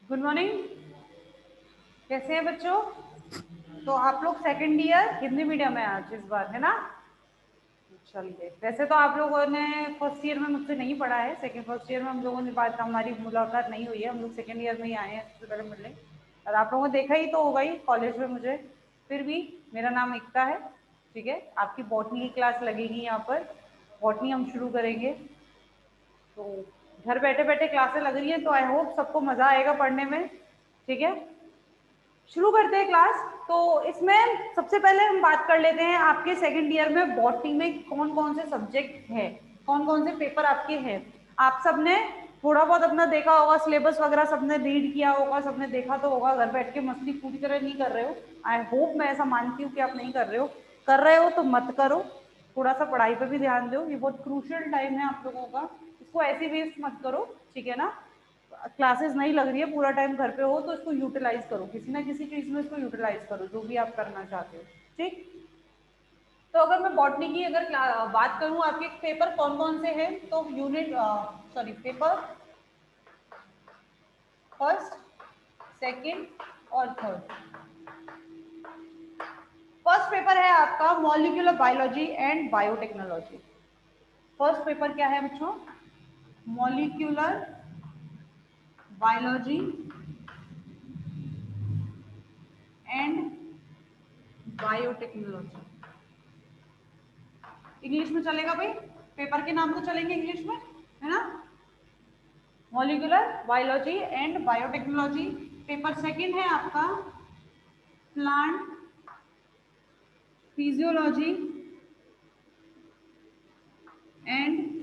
Good morning. कैसे हैं बच्चों? तो आप लोग सेकंड ईयर हिंदी मीडियम है आज इस बार, है ना? चलिए, वैसे तो आप लोगों ने फर्स्ट ईयर में मुझसे नहीं पढ़ा है। सेकंड फर्स्ट ईयर में हम लोगों ने बात हमारी मुलाकात नहीं हुई है। हम लोग सेकंड ईयर में ही आए हैं सबसे पहले मिलने। और आप लोगों ने देखा ही तो होगा ही कॉलेज में मुझे। फिर भी मेरा नाम एकता है, ठीक है। आपकी बॉटनी की क्लास लगेगी यहाँ पर। बॉटनी हम शुरू करेंगे। तो घर बैठे बैठे क्लासें लग रही हैं, तो आई होप सबको मजा आएगा पढ़ने में, ठीक है। शुरू करते हैं क्लास। तो इसमें सबसे पहले हम बात कर लेते हैं आपके सेकंड ईयर में बॉटनी में कौन कौन से सब्जेक्ट है, कौन कौन से पेपर आपके हैं। आप सबने थोड़ा बहुत अपना देखा होगा, सिलेबस वगैरह सबने रीड किया होगा, सबने देखा तो होगा। घर बैठ के मस्ती पूरी तरह नहीं कर रहे हो। आई होप, मैं ऐसा मानती हूँ कि आप नहीं कर रहे हो। कर रहे हो तो मत करो, थोड़ा सा पढ़ाई पर भी ध्यान दो। ये बहुत क्रूशियल टाइम है आप लोगों का, इसको ऐसे वेस्ट मत करो, ठीक है ना। क्लासेस नहीं लग रही है, पूरा टाइम घर पे हो, तो इसको यूटिलाइज करो, किसी ना किसी चीज में इसको यूटिलाइज करो, जो भी आप करना चाहते हो, ठीक। तो अगर मैं बॉटनी की अगर बात करूं, आपके पेपर कौन कौन से हैं, तो unit sorry paper first, second और थर्ड। फर्स्ट पेपर है आपका molecular biology and biotechnology. First paper क्या है बच्चों? Molecular biology and biotechnology. English में चलेगा भाई, पेपर के नाम तो चलेंगे इंग्लिश में, है ना। Molecular biology and biotechnology. Paper second है आपका plant physiology and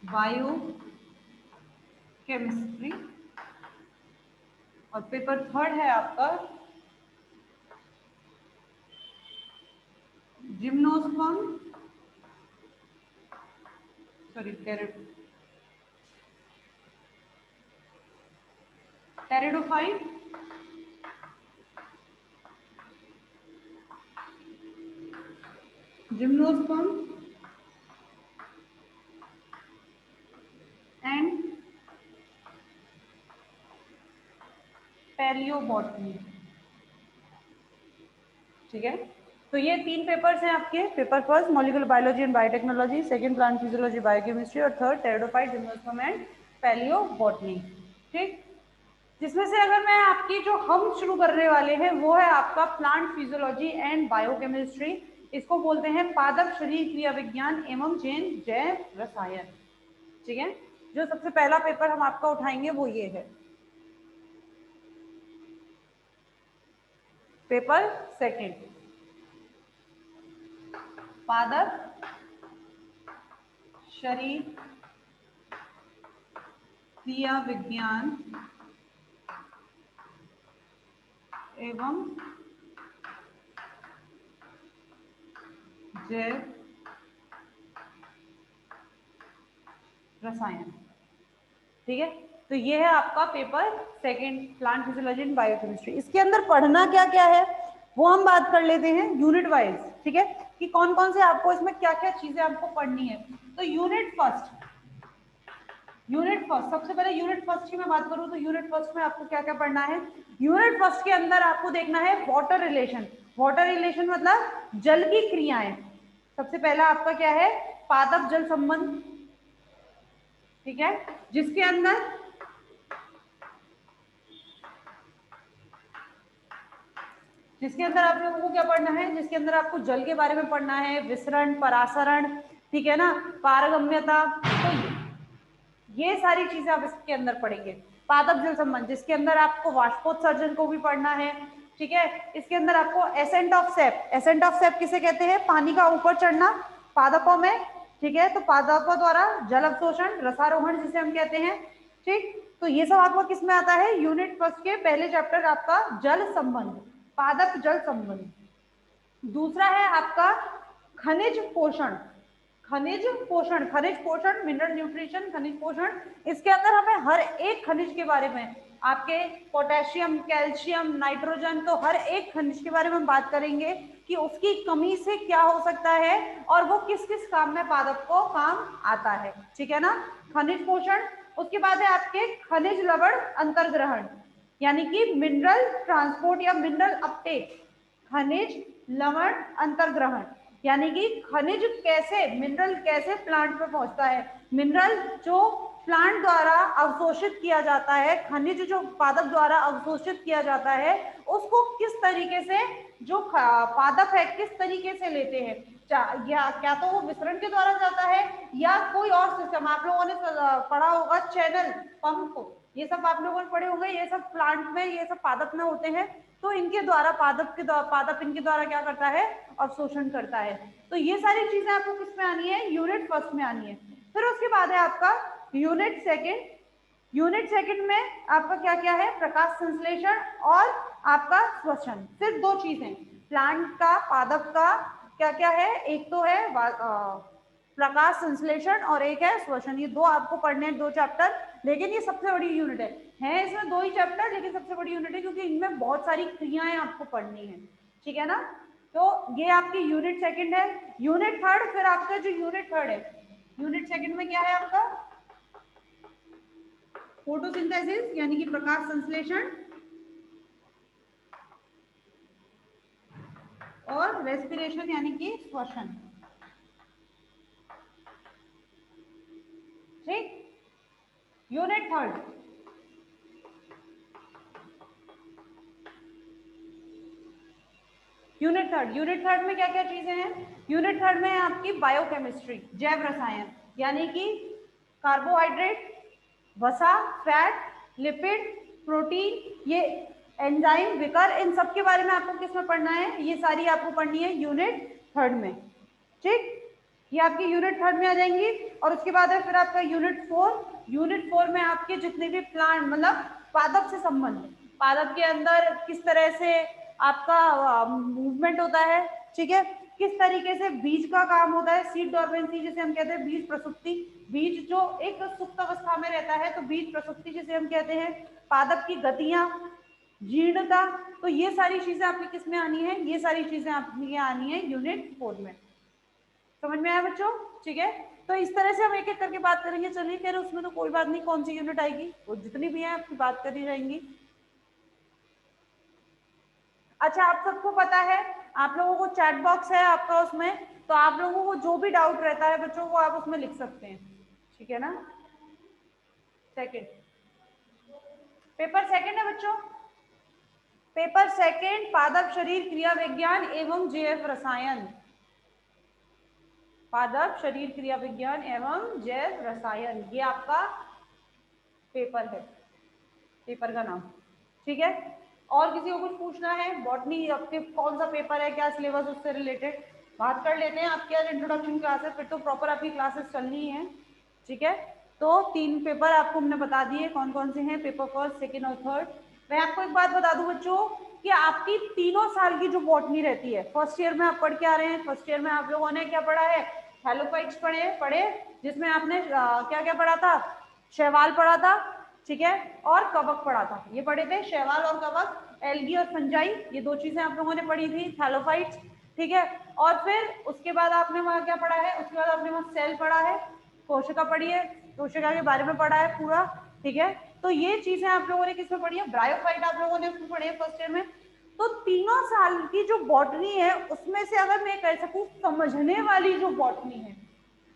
biochemistry. और पेपर थर्ड है आपका gymnosperm sorry pteridophyte gymnosperm and palaeobotany, ठीक है। तो ये तीन पेपर्स हैं आपके। Paper first molecular biology and biotechnology, second plant physiology biochemistry और third pteridophyte gymnosperm and palaeobotany, ठीक। जिसमें से अगर मैं आपकी जो हम शुरू करने वाले हैं वो है आपका प्लांट फिजियोलॉजी एंड बायोकेमिस्ट्री। इसको बोलते हैं पादप शरीर क्रिया विज्ञान एवं जैव रसायन, ठीक है। जो सबसे पहला पेपर हम आपका उठाएंगे वो ये है पेपर सेकंड, पादप शरीर क्रिया विज्ञान एवं जैव रसायन, ठीक है। तो ये है आपका paper second plant physiology and biochemistry. इसके अंदर पढ़ना क्या क्या है वो हम बात कर लेते हैं यूनिट वाइज, ठीक है, कि कौन कौन से आपको इसमें क्या क्या चीजें आपको पढ़नी है। तो यूनिट फर्स्ट सबसे पहले यूनिट फर्स्ट की मैं बात करूं तो यूनिट फर्स्ट में आपको क्या क्या पढ़ना है। यूनिट फर्स्ट के अंदर आपको देखना है वाटर रिलेशन। वाटर रिलेशन मतलब जल की क्रियाएं। सबसे पहला आपका क्या है? पादप जल संबंध, ठीक है, जिसके अंदर आप लोगों को क्या पढ़ना है, जिसके अंदर आपको जल के बारे में पढ़ना है, विसरण परासरण, ठीक है ना, पारगम्यता। तो ये सारी चीजें आप इसके अंदर पढ़ेंगे। पादप जल संबंध जिसके अंदर आपको वाष्पोत्सर्जन को भी पढ़ना है, ठीक है। इसके अंदर आपको ascent of sap, ascent of sap किसे कहते हैं? पानी का ऊपर चढ़ना पादपों में, ठीक है। तो पादपों द्वारा जल अवशोषण रसारोहण जिसे हम कहते हैं, ठीक। तो ये सब आपको किस में आता है? यूनिट फर्स्ट के पहले चैप्टर आपका जल संबंध, पादप जल संबंध। दूसरा है आपका खनिज पोषण, खनिज पोषण मिनरल न्यूट्रिशन, खनिज पोषण। इसके अंदर हमें हर एक खनिज के बारे में, आपके पोटेशियम कैल्शियम नाइट्रोजन, तो हर एक खनिज के बारे में हम बात करेंगे कि उसकी कमी से क्या हो सकता है और वो किस किस काम में पादप को काम आता है, ठीक है ना। खनिज पोषण उसके बाद है आपके खनिज लवण अंतर्ग्रहण, यानी कि मिनरल ट्रांसपोर्ट या मिनरल अपटेक। खनिज लवण अंतर्ग्रहण यानी कि खनिज कैसे, मिनरल कैसे प्लांट में पहुंचता है। मिनरल जो प्लांट द्वारा अवशोषित किया जाता है, खनिज जो पादप द्वारा अवशोषित किया जाता है, उसको किस तरीके से जो पादप है किस तरीके से लेते हैं, या क्या तो वो विसरण के द्वारा जाता है या कोई और सिस्टम। आप लोगों ने पढ़ा होगा चैनल, पंप, ये सब आप लोगों ने पढ़े होंगे, ये सब प्लांट में, ये सब पादप में होते हैं। तो इनके द्वारा पादप इनके द्वारा क्या करता है, अवशोषण करता है। तो ये सारी चीजें आपको किस में आनी है, यूनिट फर्स्ट में आनी है। फिर उसके बाद है आपका यूनिट सेकेंड। यूनिट सेकंड में आपका क्या क्या है, प्रकाश संश्लेषण और आपका श्वसन। सिर्फ दो चीजें, प्लांट का, पादप का क्या क्या है, एक तो है प्रकाश संश्लेषण और एक है श्वसन। ये दो आपको पढ़ने हैं, दो चैप्टर, लेकिन ये सबसे बड़ी यूनिट है इसमें दो ही चैप्टर, लेकिन सबसे बड़ी यूनिट है क्योंकि इनमें बहुत सारी क्रियाएं आपको पढ़नी है, ठीक है ना। तो ये आपकी यूनिट सेकंड है। यूनिट थर्ड, फिर आपका जो यूनिट थर्ड है, यूनिट सेकंड में क्या है आपका, फोटोसिंथेसिस यानी कि प्रकाश संश्लेषण और रेस्पिरेशन यानी कि श्वसन, ठीक। यूनिट थर्ड, यूनिट थर्ड में क्या क्या चीजें हैं, यूनिट थर्ड में आपकी बायोकेमिस्ट्री, जैव रसायन, यानी कि कार्बोहाइड्रेट, वसा, फैट, लिपिड, प्रोटीन, ये एंजाइम, विकर, इन सब के बारे में आपको किसमें पढ़ना है, ये सारी आपको पढ़नी है यूनिट थर्ड में, ठीक। ये आपकी यूनिट थर्ड में आ जाएंगी। और उसके बाद है फिर आपका यूनिट फोर। यूनिट फोर में आपके जितने भी प्लांट, मतलब पादप से संबंधित, पादप के अंदर किस तरह से आपका मूवमेंट होता है, ठीक है, किस तरीके से बीज का काम होता है, सीड डॉर्मेंसी जिसे हम कहते हैं, बीज प्रसुप्ति, बीज जो एक सुप्त अवस्था में रहता है तो बीज प्रसुप्ति जिसे हम कहते हैं, पादप की गतियां, जीर्णता। तो ये सारी चीजें आपकी किस में आनी है, ये सारी चीजें आपकी आनी है यूनिट फोर में। समझ में आया बच्चों, ठीक है। तो इस तरह से हम एक एक करके बात करेंगे। चलिए कह रहे उसमें तो कोई बात नहीं, कौन सी यूनिट आएगी, वो जितनी भी है आपकी बात करी जाएंगी। अच्छा, आप सबको पता है, आप लोगों को चैट बॉक्स है आपका उसमें, तो आप लोगों को जो भी डाउट रहता है बच्चों वो आप उसमें लिख सकते हैं, ठीक है ना। सेकंड, पेपर सेकंड है बच्चों, पेपर सेकंड, पादप शरीर क्रिया विज्ञान एवं जैव रसायन, पादप शरीर क्रिया विज्ञान एवं जैव रसायन, ये आपका पेपर है, पेपर का नाम, ठीक है। और किसी को कुछ पूछना है, बॉटनी आपके कौन सा पेपर है, क्या सिलेबस, उससे रिलेटेड बात कर लेते हैं। आपकी आज इंट्रोडक्शन क्लास है, फिर तो प्रॉपर आपकी क्लासेस चलनी है, ठीक है। तो तीन पेपर आपको हमने बता दिए कौन कौन से हैं, पेपर फर्स्ट, सेकेंड और थर्ड। मैं आपको एक बात बता दूं बच्चों कि आपकी तीनों साल की जो बॉटनी रहती है, फर्स्ट ईयर में आप पढ़ के आ रहे हैं, फर्स्ट ईयर में आप लोगों ने क्या पढ़ा है, थैलोफाइट्स पढ़े, जिसमें आपने क्या क्या पढ़ा था, शैवाल पढ़ा था, ठीक है, और कवक पढ़ा था, ये पढ़े थे शैवाल और कवक, एल्गी और फंजाई, ये दो चीजें आप लोगों ने पढ़ी थी, थैलोफाइट्स, ठीक है। और फिर उसके बाद आपने वहां क्या पढ़ा है, उसके बाद आपने वहां सेल पढ़ा है, कोशिका पढ़ी है, कोशिका के बारे में पढ़ा है पूरा, ठीक है। तो ये चीजें आप लोगों ने किसमें पढ़ी है, ब्रायोफाइट आप लोगों ने उसमें पढ़ी है फर्स्ट ईयर में। तो तीनों साल की जो बॉटनी है उसमें से अगर मैं कह सकूं समझने वाली जो बॉटनी है,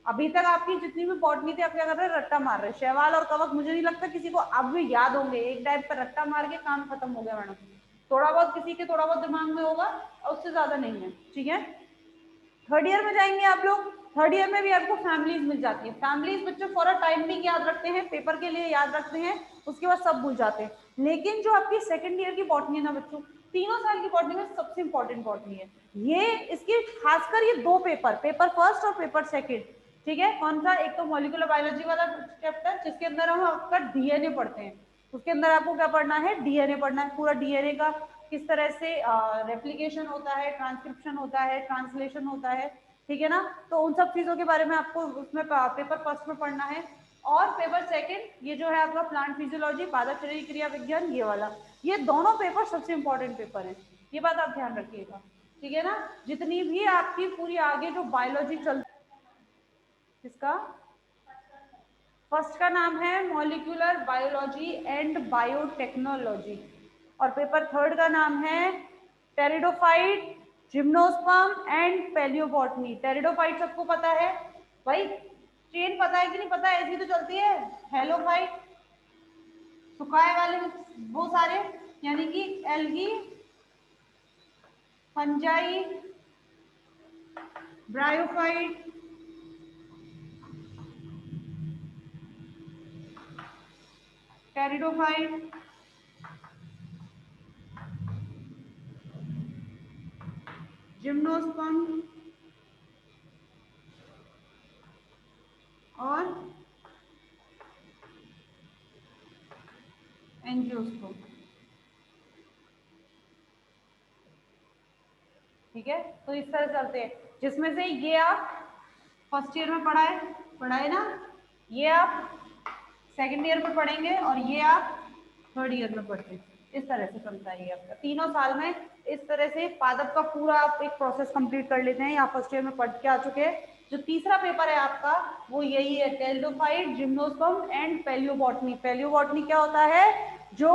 अभी तक आपकी जितनी भी बॉटनी थी आप क्या कर रहे हैं, रट्टा मार रहे हैं। शैवाल और कवक मुझे नहीं लगता किसी को अब भी याद होंगे, एक टाइम पर रट्टा मार के काम खत्म हो गया मैडम, थोड़ा बहुत किसी के थोड़ा बहुत दिमाग में होगा और उससे ज्यादा नहीं है, ठीक है। थर्ड ईयर में जाएंगे आप लोग, थर्ड ईयर में भी आपको फैमिलीज मिल जाती है। फैमिलीज बच्चों फॉर अ टाइम भी याद रखते हैं, पेपर के लिए याद रखते हैं, उसके बाद सब भूल जाते हैं। लेकिन जो आपकी सेकंड ईयर की बॉटनी है ना बच्चों, तीनों साल की बॉटनी में सबसे इंपॉर्टेंट बॉटनी है ये, इसकी खासकर ये दो पेपर, पेपर फर्स्ट और पेपर सेकेंड, ठीक है। कौन सा, एक तो मॉलिक्यूलर बायोलॉजी वाला चैप्टर जिसके अंदर हम आपका डीएनए पढ़ते हैं, उसके अंदर आपको क्या पढ़ना है, डीएनए पढ़ना है, पूरा डीएनए का किस तरह से रेप्लिकेशन होता है, ट्रांसक्रिप्शन होता है, ट्रांसलेशन होता है, ठीक है ना। तो उन सब चीजों के बारे में आपको उसमें पेपर फर्स्ट में पढ़ना है। और पेपर सेकंड ये जो है आपका प्लांट फिजियोलॉजी, पादप शरीर क्रिया विज्ञान, ये वाला, ये दोनों पेपर सबसे इंपॉर्टेंट पेपर है, ये बात आप ध्यान रखिएगा, ठीक है ना। जितनी भी आपकी पूरी आगे जो बायोलॉजी चल, किसका, फर्स्ट का नाम है मॉलिक्यूलर बायोलॉजी एंड बायोटेक्नोलॉजी, और पेपर थर्ड का नाम है pteridophyte, gymnosperm and palaeobotany. Pteridophyte सबको पता है भाई, चेन पता है कि नहीं पता है, ऐसी तो चलती है। हेलोफाइट सुखाए वाले वो सारे, यानी कि algae, fungi, bryophyte, pteridophyte, gymnosperm और एंजियोस्पर्म। ठीक है, तो इस तरह चलते हैं, जिसमें से ये आप फर्स्ट ईयर में पढ़ाए ना, ये आप सेकंड ईयर में पढ़ेंगे और ये आप थर्ड ईयर में पढ़ते हैं। इस तरह से चलता है ये आपका तीनों साल में। इस तरह से पादप का पूरा आप एक प्रोसेस कंप्लीट कर लेते हैं, या फर्स्ट ईयर में पढ़ के आ चुके हैं। जो तीसरा पेपर है आपका वो यही है, pteridophyte, gymnosperm and palaeobotany. Palaeobotany क्या होता है? जो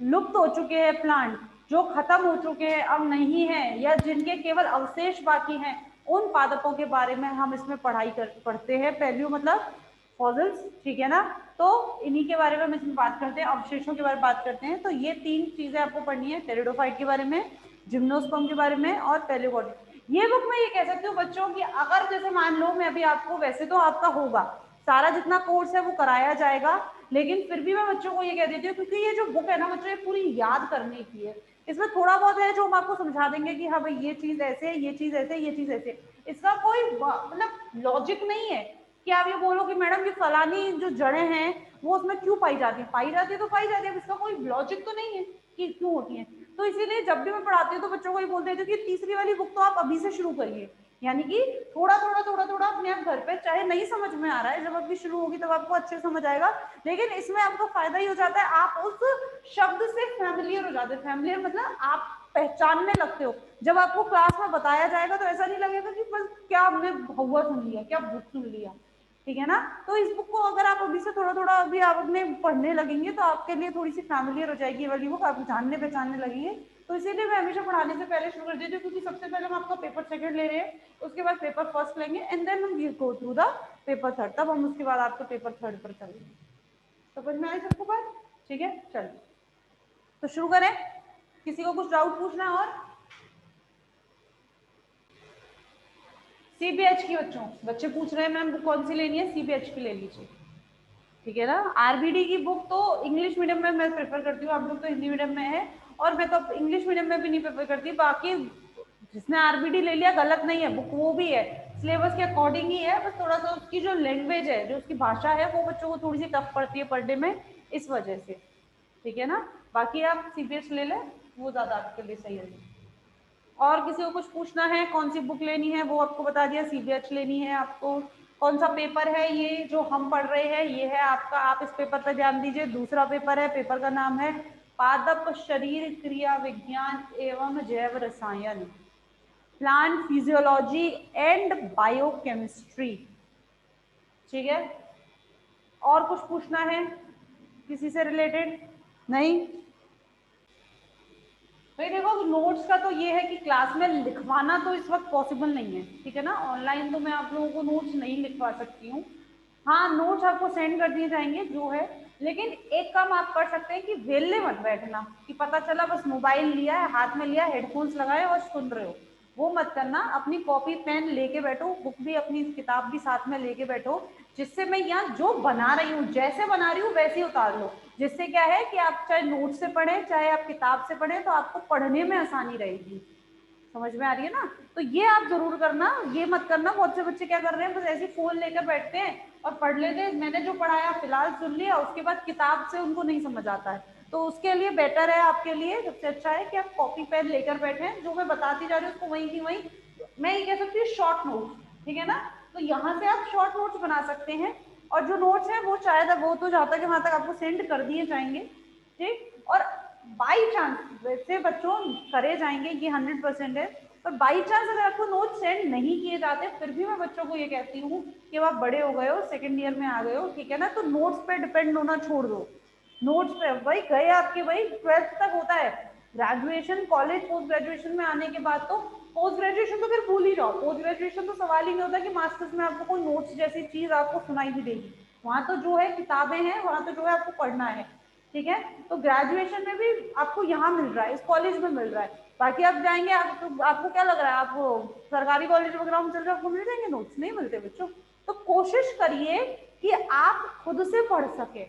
लुप्त हो चुके हैं प्लांट, जो खत्म हो चुके हैं, अब नहीं है, या जिनके केवल अवशेष बाकी हैं, उन पादपों के बारे में हम इसमें पढ़ते हैं। पैलियो मतलब फॉसिल्स, ठीक है ना। तो इन्हीं के बारे में हम इसमें बात करते हैं, अवशेषों के बारे में बात करते हैं। तो ये तीन चीजें आपको पढ़नी है, टेरिडोफाइट के बारे में, जिम्नोस्पर्म के बारे में और पैलियोबॉटनी। ये बुक में ये कह सकती हूँ बच्चों की, अगर जैसे मान लो मैं अभी आपको, वैसे तो आपका होगा सारा जितना कोर्स है वो कराया जाएगा, लेकिन फिर भी मैं बच्चों को ये कह देती हूँ, क्योंकि ये जो बुक है ना बच्चों, ये पूरी याद करने की है। इसमें थोड़ा बहुत है जो हम आपको समझा देंगे कि हाँ भाई ये चीज ऐसे है, ये चीज ऐसे, ये चीज ऐसे। इसका कोई मतलब लॉजिक नहीं है कि आप ये बोलो कि मैडम ये फलानी जो जड़ें हैं वो उसमें क्यों पाई जाती है, पाई जाती है तो पाई जाती है, इसका कोई लॉजिक तो नहीं है कि क्यों होती है। तो इसीलिए जब भी मैं पढ़ाती हूँ तो बच्चों को ये बोलते थे कि तीसरी वाली बुक तो आप अभी से शुरू करिए, यानी कि थोड़ा थोड़ा अपने आप घर पे, चाहे नहीं समझ में आ रहा है, जब अभी शुरू होगी तब आपको अच्छे समझ आएगा, लेकिन इसमें आपको फायदा ही हो जाता है, आप उस शब्द से फैमिलियर हो जाते हैं। फैमिलियर मतलब आप पहचानने लगते हो। जब आपको क्लास में बताया जाएगा तो ऐसा नहीं लगेगा कि बस क्या हमने हुआ सुन लिया, क्या बुक सुन लिया, ठीक है ना। तो इस बुक को अगर आप अभी से थोड़ा थोड़ा अभी आप अपने पढ़ने लगेंगे तो आपके लिए थोड़ी सी फैमिलियर हो जाएगी ये वाली बुक, आप जानने पहचानने लगेंगे। तो इसीलिए मैं हमेशा पढ़ाने से पहले शुरू कर देती हूँ, क्योंकि सबसे पहले हम आपका पेपर सेकंड ले रहे हैं, उसके बाद पेपर फर्स्ट लेंगे, एंड देन हम go through the paper third, तब हम उसके बाद आपको पेपर थर्ड पर चलेंगे। समझ में आई सबको बात? ठीक है, चलिए तो शुरू करें। किसी को कुछ डाउट पूछना है? और सीबीएच की बच्चे पूछ रहे हैं मैम बुक कौन सी लेनी है, सीबीएच की ले लीजिए, ठीक है ना। आरबीडी की बुक तो इंग्लिश मीडियम में मैं प्रेफर करती हूँ, आप लोग तो हिंदी मीडियम में है, और मैं तो इंग्लिश मीडियम में भी नहीं प्रेफर करती। बाकी जिसने आरबीडी ले लिया गलत नहीं है, बुक वो भी है, सिलेबस के अकॉर्डिंग ही है, बस थोड़ा सा उसकी जो लैंग्वेज है, जो उसकी भाषा है, वो बच्चों को थोड़ी सी टफ पड़ती है पढ़ने में, इस वजह से, ठीक है ना। बाकी आप सीबीएस ले लें, वो ज्यादा आपके लिए सही है। और किसी को कुछ पूछना है, कौन सी बुक लेनी है वो आपको बता दिया, सीबीएच लेनी है आपको। कौन सा पेपर है ये जो हम पढ़ रहे हैं, ये है आपका, आप इस पेपर पर ध्यान दीजिए। दूसरा पेपर है, पेपर का नाम है पादप शरीर क्रिया विज्ञान एवं जैव रसायन, प्लांट फिजियोलॉजी एंड बायोकेमिस्ट्री, ठीक है। और कुछ पूछना है किसी से रिलेटेड? नहीं भाई देखो, नोट्स का तो ये है कि क्लास में लिखवाना तो इस वक्त पॉसिबल नहीं है, ठीक है ना। ऑनलाइन तो मैं आप लोगों को नोट्स नहीं लिखवा सकती हूँ। हाँ, नोट्स आपको सेंड कर दिए जाएंगे जो है, लेकिन एक काम आप कर सकते हैं कि वेले मत बैठना, कि पता चला बस मोबाइल लिया है, हाथ में लिया, हेडफोन्स लगाए और सुन रहे हो, वो मत करना। अपनी कॉपी पेन लेके बैठो, बुक भी, अपनी किताब भी साथ में लेके बैठो, जिससे मैं यहाँ जो बना रही हूँ, जैसे बना रही हूँ वैसे ही उतार लो। जिससे क्या है कि आप चाहे नोट से पढ़ें चाहे आप किताब से पढ़ें, तो आपको पढ़ने में आसानी रहेगी। समझ में आ रही है ना? तो ये आप जरूर करना, ये मत करना। बहुत से बच्चे क्या कर रहे हैं, बस ऐसे फोन लेकर बैठते हैं और पढ़ लेते हैं, मैंने जो पढ़ाया फिलहाल सुन लिया, उसके बाद किताब से उनको नहीं समझ आता है। तो उसके लिए बेटर है, आपके लिए सबसे अच्छा है कि आप कॉपी पेन लेकर बैठे, जो मैं बताती जा रही हूँ उसको वहीं की वहीं, मैं ये कह सकती हूँ शॉर्ट नोट, ठीक है ना। तो यहाँ से आप शॉर्ट नोट्स बना सकते हैं, और जो नोट्स हैं वो शायद वो तो जहाँ तक वहां तक आपको सेंड कर दिए जाएंगे, ठीक। और बाई चांस वैसे बच्चों करे जाएंगे, ये 100% है, पर बाई चांस अगर आपको नोट्स सेंड नहीं किए जाते, फिर भी मैं बच्चों को ये कहती हूँ कि आप बड़े हो गए हो, सेकेंड ईयर में आ गए हो, ठीक है ना, तो नोट्स पे डिपेंड होना छोड़ दो। नोट्स पे भाई गए आपके, भाई 12th तक होता है, ग्रेजुएशन, कॉलेज, पोस्ट ग्रेजुएशन में आने के बाद तो पोस्ट ग्रेजुएशन तो फिर भूल ही जाओ, पोस्ट ग्रेजुएशन तो सवाल ही नहीं होता कि मास्टर्स में आपको कोई नोट्स जैसी चीज आपको सुनाई भी देगी। वहां तो जो है किताबें हैं, वहां तो जो है आपको पढ़ना है, ठीक है। तो ग्रेजुएशन में भी आपको यहाँ मिल रहा है, इस कॉलेज में मिल रहा है। बाकी आप जाएंगे, आपको क्या लग रहा है, आपको सरकारी कॉलेज वगैरह में चल रहे आपको मिल जाएंगे नोट्स? नहीं मिलते बच्चों। तो कोशिश करिए कि आप खुद से पढ़ सके,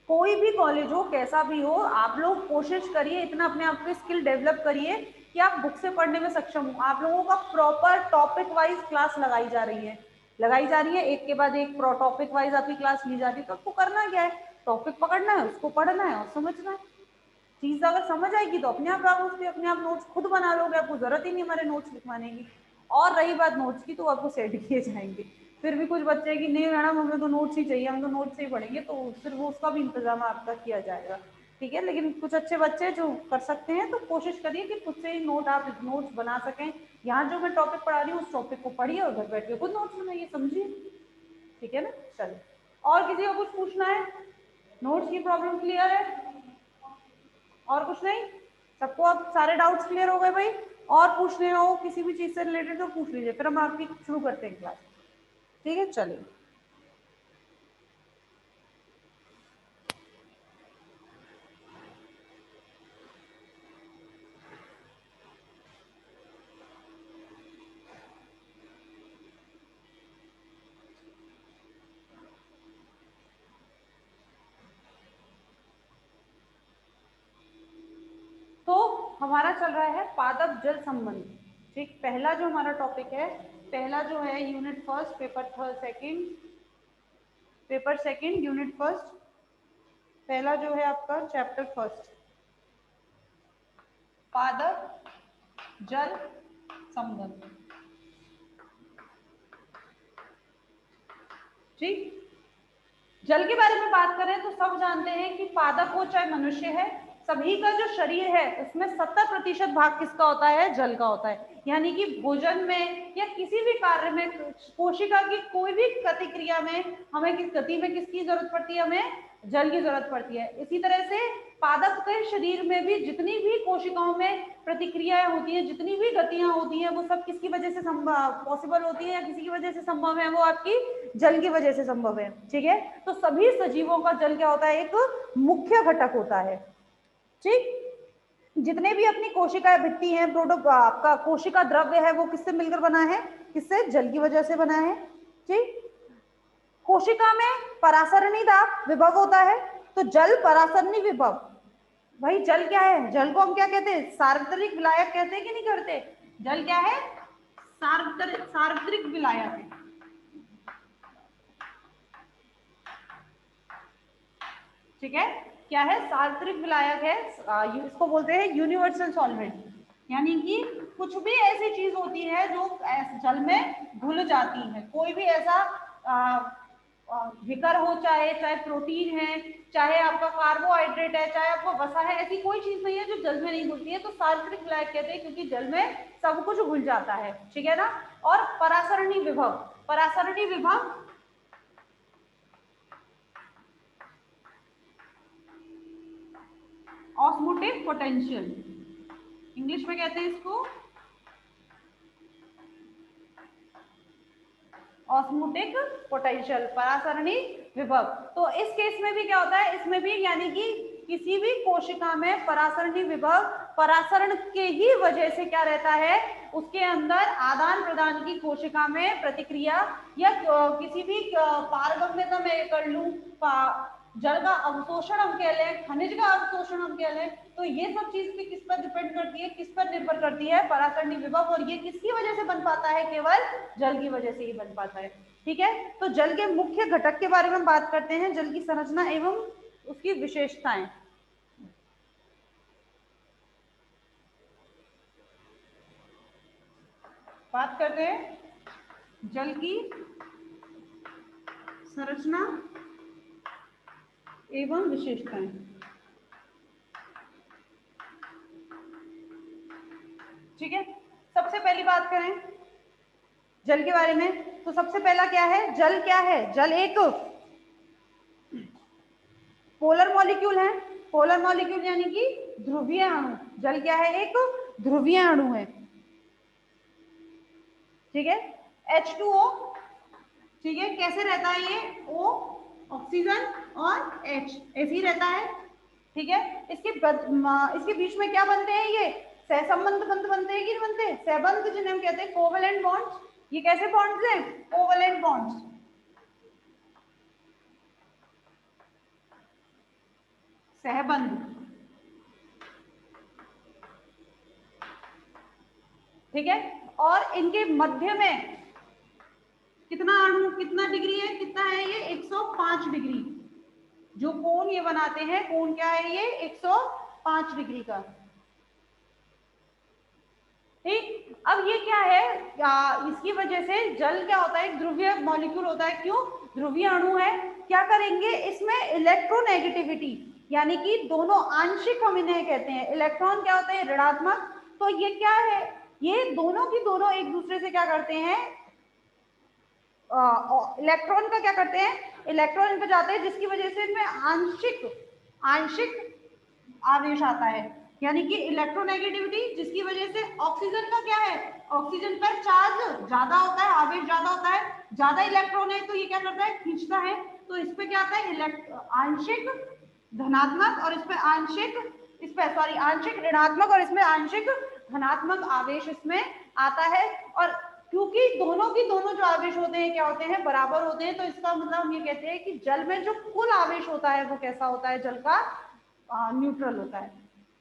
कोई भी कॉलेज हो, कैसा भी हो, आप लोग कोशिश करिए, इतना अपने आप को स्किल डेवलप करिए कि आप बुक से पढ़ने में सक्षम हो। आप लोगों का प्रॉपर टॉपिक वाइज क्लास लगाई जा रही है, एक के बाद एक टॉपिक वाइज आपकी क्लास ली जा रही है। तो आपको करना क्या है, टॉपिक पकड़ना है, उसको पढ़ना है और समझना है। चीज अगर समझ आएगी तो अपने आप आप उसके अपने आप नोट्स खुद बना लोगे, आपको जरूरत ही नहीं हमारे नोट्स लिखवाने की। और रही बात नोट्स की, तो आपको सेट किए जाएंगे। फिर भी कुछ बच्चे की नहीं मैडम हमें तो नोट्स ही चाहिए, हम तो नोट्स से ही पढ़ेंगे, तो फिर वो उसका भी इंतजाम आपका किया जाएगा, ठीक है। लेकिन कुछ अच्छे बच्चे जो कर सकते हैं, तो कोशिश करिए कि खुद से ही आप नोट्स बना सकें। यहाँ जो मैं टॉपिक पढ़ा रही हूँ उस टॉपिक को पढ़िए और घर बैठ के खुद नोट्स बनाइए, समझिए, ठीक है ना। चलिए, और किसी को कुछ पूछना है? नोट्स की प्रॉब्लम क्लियर है? और कुछ नहीं? सबको अब सारे डाउट्स क्लियर हो गए भाई? और पूछने हो किसी भी चीज से रिलेटेड तो पूछ लीजिए, फिर हम आपकी शुरू करते हैं क्लास, ठीक है। चलिए, तो हमारा चल रहा है पादप जल संबंध, ठीक। पहला जो हमारा टॉपिक है, पहला जो है unit first, paper second unit first, पहला जो है आपका चैप्टर फर्स्ट, पादप जल संबंध, ठीक। जल के बारे में बात करें तो सब जानते हैं कि पादप हो चाहे मनुष्य है, सभी का जो शरीर है उसमें 70% भाग किसका होता है? जल का होता है। यानी कि भोजन में या किसी भी कार्य में, कोशिका की कोई भी प्रतिक्रिया में हमें किस गति में किसकी जरूरत पड़ती है? हमें जल की जरूरत पड़ती है। इसी तरह से पादप के शरीर में भी जितनी भी कोशिकाओं में प्रतिक्रियाएं होती हैं, जितनी भी गतियां होती हैं, वो सब किसकी वजह से पॉसिबल होती है या किसी की वजह से संभव है? वो आपकी जल की वजह से संभव है, ठीक है। तो सभी सजीवों का जल क्या होता है? एक मुख्य घटक होता है, ठीक। जितने भी अपनी कोशिकाएं भित्ति है, प्रोडक्ट आपका कोशिका द्रव्य है, वो किससे मिलकर बना है? किससे? जल की वजह से बना है, ठीक। कोशिका में परासरणी दाब विभव होता है, तो जल परासरणी विभव। भाई जल क्या है? जल को हम क्या कहते हैं? सार्वत्रिक विलायक कहते हैं कि नहीं करते? जल क्या है? सार्वत्रिक विलायक है, ठीक है। क्या है? सार्वत्रिक विलायक है। इसको बोलते हैं यूनिवर्सल सॉल्वेंट। यानी कि कुछ भी ऐसी चीज होती है जो जल में घुल जाती है, कोई भी ऐसा विकर हो, चाहे चाहे प्रोटीन है, चाहे आपका कार्बोहाइड्रेट है, चाहे आपका वसा है, ऐसी कोई चीज नहीं है जो जल में नहीं घुलती है, तो सार्वत्रिक विलायक कहते हैं, क्योंकि जल में सब कुछ घुल जाता है, ठीक है ना। और परासरणी विभव, परासरणी विभव ऑस्मोटिक पोटेंशियल, इंग्लिश में कहते हैं इसको ऑस्मोटिक पोटेंशियल, परासरणी विभव। तो इस केस में भी क्या होता है? इसमें भी यानी कि किसी भी कोशिका में परासरणी विभव परासरण के ही वजह से क्या रहता है? उसके अंदर आदान प्रदान की कोशिका में प्रतिक्रिया या किसी भी पारगम्यता में कर लू, जल का अवशोषण हम कह लें, खनिज का अवशोषण हम कह लें, तो ये सब चीज भी किस पर डिपेंड करती है? किस पर निर्भर करती है? परासरणी विभव। और ये किसकी वजह से बन पाता है? केवल जल की वजह से ही बन पाता है, ठीक है। तो जल के मुख्य घटक के बारे में बात करते हैं, जल की संरचना एवं उसकी विशेषताएं। बात करते हैं जल की संरचना एवं विशेषताएं, ठीक है। सबसे पहली बात करें जल के बारे में, तो सबसे पहला क्या है, जल क्या है, जल एक पोलर मॉलिक्यूल है। पोलर मॉलिक्यूल यानी कि ध्रुवीय अणु। जल क्या है, एक ध्रुवीय अणु है, ठीक है। H2O, ठीक है, कैसे रहता है ये, O ऑक्सीजन और H ऐसे ही रहता है, ठीक है। इसके बीच में क्या बनते हैं, ये सहसंबंध बंध बनते हैं कि नहीं बनते, सहबंध जिन्हें हम कहते हैं कोवेलेंट बॉन्ड्स। ये कैसे बॉन्ड्स हैं, कोवेलेंट बॉन्ड्स, सहबंध, ठीक है। और इनके मध्य में कितना अणु, कितना डिग्री है, कितना है ये 105 डिग्री। जो कोण ये बनाते हैं, कोण क्या है ये 105 डिग्री का, ठीक। अब ये क्या है, इसकी वजह से जल क्या होता है, एक ध्रुवीय मॉलिक्यूल होता है। क्यों, ध्रुवीय अणु है। क्या करेंगे इसमें, इलेक्ट्रोनेगेटिविटी, यानी कि दोनों आंशिक, हम इन्हें कहते हैं। इलेक्ट्रॉन क्या होता है, ऋणात्मक, तो ये क्या है, ये दोनों की दोनों एक दूसरे से क्या करते हैं, इलेक्ट्रॉन का क्या करते हैं, इलेक्ट्रॉन इन पे जाते हैं, जिसकी वजह से इनमें आंशिक आंशिक आवेश आता है, यानी कि इलेक्ट्रोनेगेटिविटी, जिसकी वजह से ऑक्सीजन का क्या है, ऑक्सीजन पर चार्ज ज्यादा होता है, आवेश ज्यादा होता है, ज्यादा इलेक्ट्रॉन है तो ये क्या करता है, खींचता है। तो इस पे क्या आता है, आंशिक धनात्मक, और इस पे आंशिक, इस पे सॉरी आंशिक ऋणात्मक, और इसमें आंशिक धनात्मक आवेश इसमें आता है। और क्योंकि दोनों की दोनों जो आवेश होते हैं क्या होते हैं, बराबर होते हैं, तो इसका मतलब हम ये कहते हैं कि जल में जो कुल आवेश होता है वो कैसा होता है, जल का न्यूट्रल होता है।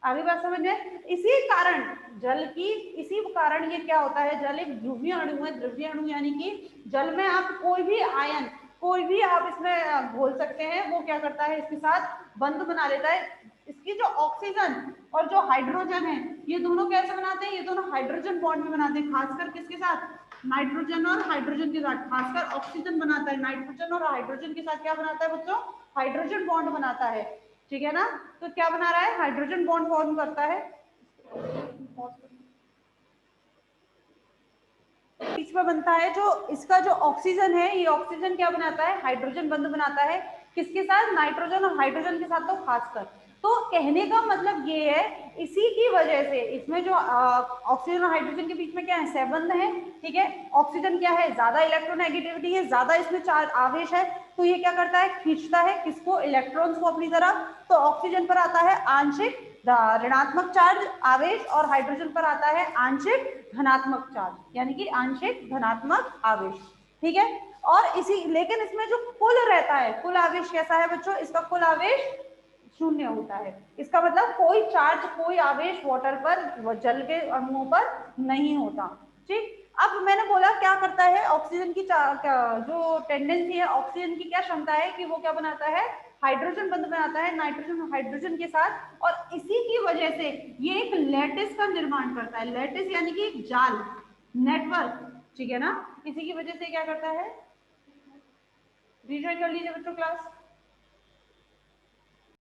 आगे बात समझ में, इसी कारण जल की, इसी कारण ये क्या होता है, जल एक ध्रुवीय अणु है। ध्रुवीय अणु यानी कि जल में आप कोई भी आयन, कोई भी आप इसमें घोल सकते हैं, वो क्या करता है, इसके साथ बंध बना लेता है। इसकी जो ऑक्सीजन और जो हाइड्रोजन है, ये दोनों कैसे बनाते हैं, ये दोनों हाइड्रोजन बॉन्ड में बनाते हैं, खासकर किसके साथ, नाइट्रोजन और हाइड्रोजन के साथ। खासकर ऑक्सीजन बनाता है नाइट्रोजन, और हाइड्रोजन के साथ क्या बनाता है बच्चों, हाइड्रोजन बॉन्ड बनाता है, ठीक है ना। तो क्या बना रहा है, हाइड्रोजन बॉन्ड फॉर्म करता है। बीच में बनता है जो इसका जो ऑक्सीजन है, ये ऑक्सीजन क्या बनाता है, हाइड्रोजन बंध बनाता है, किसके साथ, नाइट्रोजन और हाइड्रोजन के साथ, तो खासकर। तो कहने का मतलब ये है, इसी की वजह से इसमें जो ऑक्सीजन और हाइड्रोजन के बीच में क्या है, सहबंध है, ठीक है। ऑक्सीजन क्या है, ज्यादा इलेक्ट्रोनेगेटिविटी है, ज्यादा इसमें चार्ज आवेश है, तो ये क्या करता है, खींचता है किसको, इलेक्ट्रॉन्स को अपनी तरफ। तो ऑक्सीजन पर आता है आंशिक ऋणात्मक चार्ज आवेश, और हाइड्रोजन पर आता है आंशिक धनात्मक चार्ज, यानी कि आंशिक धनात्मक आवेश, ठीक है। और इसी, लेकिन इसमें जो कुल रहता है, कुल आवेश कैसा है बच्चों, इसका कुल आवेश शून्य होता है। इसका मतलब कोई चार्ज, कोई आवेश वाटर पर, जल के अणुओं पर नहीं होता, ठीक। अब मैंने बोला क्या करता है, ऑक्सीजन की जो टेंडेंसी है, ऑक्सीजन की क्या क्षमता है कि वो क्या बनाता है, हाइड्रोजन बंध बनाता है नाइट्रोजन और हाइड्रोजन के साथ, और इसी की वजह से ये एक लैटिस का निर्माण करता है। लैटिस यानी कि एक जाल, नेटवर्क, ठीक है ना। इसी की वजह से क्या करता है, रीजॉइन कर लीजिए बच्चों क्लास।